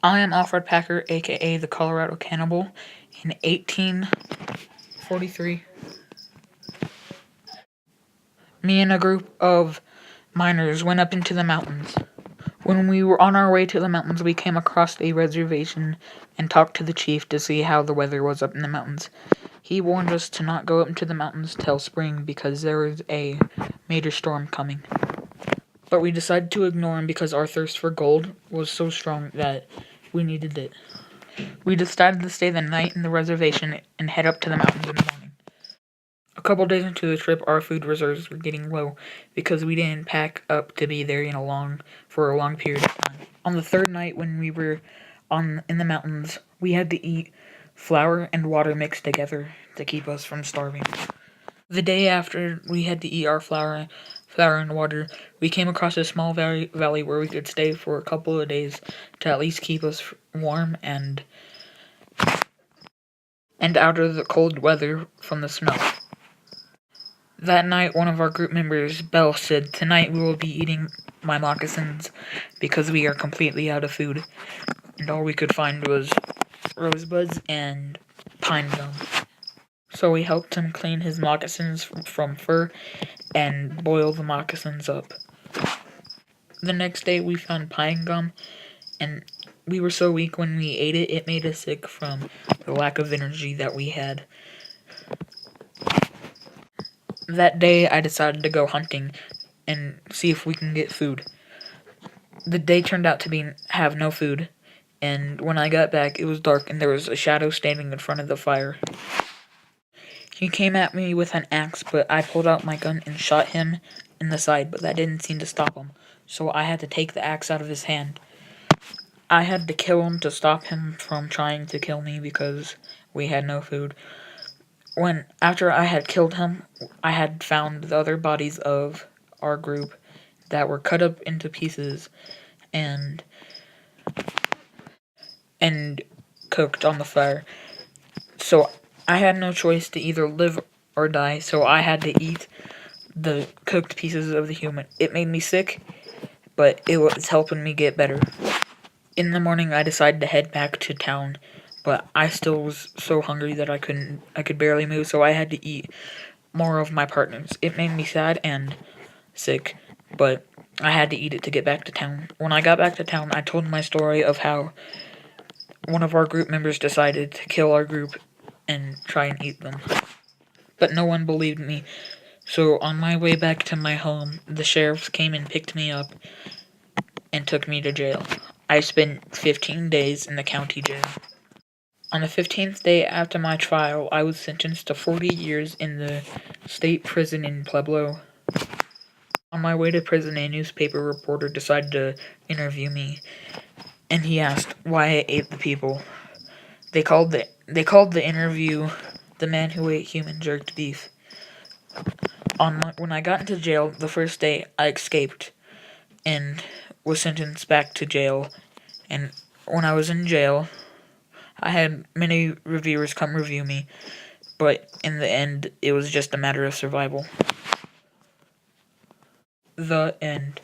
I am Alfred Packer, aka the Colorado Cannibal. In 1843, me and a group of miners went up into the mountains. When we were on our way to the mountains, we came across a reservation and talked to the chief to see how the weather was up in the mountains. He warned us to not go up into the mountains till spring because there was a major storm coming. But we decided to ignore him because our thirst for gold was so strong that we needed it. We decided to stay the night in the reservation and head up to the mountains in the morning. A couple days into the trip, our food reserves were getting low because we didn't pack up to be there for a long period of time. On the third night, when we were in the mountains, we had to eat flour and water mixed together to keep us from starving. The day after we had to eat our flour and water, we came across a small valley where we could stay for a couple of days to at least keep us warm and out of the cold weather from the snow. That night, one of our group members, Belle, said, "Tonight we will be eating my moccasins because we are completely out of food." And all we could find was rosebuds and pine gum. So we helped him clean his moccasins from fur and boil the moccasins up. The next day we found pine gum, and we were so weak when we ate it, it made us sick from the lack of energy that we had. That day I decided to go hunting and see if we can get food. The day turned out to have no food, and when I got back it was dark and there was a shadow standing in front of the fire. He came at me with an axe, but I pulled out my gun and shot him in the side, but that didn't seem to stop him, so I had to take the axe out of his hand. I had to kill him to stop him from trying to kill me because we had no food. After I had killed him, I had found the other bodies of our group that were cut up into pieces and cooked on the fire. So I had no choice to either live or die, so I had to eat the cooked pieces of the human. It made me sick, but it was helping me get better. In the morning, I decided to head back to town, but I still was so hungry that I could barely move, so I had to eat more of my partner's. It made me sad and sick, but I had to eat it to get back to town. When I got back to town, I told my story of how one of our group members decided to kill our group and try and eat them. But no one believed me, so on my way back to my home, the sheriffs came and picked me up and took me to jail. I spent 15 days in the county jail. On the 15th day after my trial, I was sentenced to 40 years in the state prison in Pueblo. On my way to prison, a newspaper reporter decided to interview me, and he asked why I ate the people. They called the interview "The Man Who Ate Human Jerked Beef." When I got into jail the first day, I escaped and was sentenced back to jail. And when I was in jail, I had many reviewers come review me, but in the end, it was just a matter of survival. The end.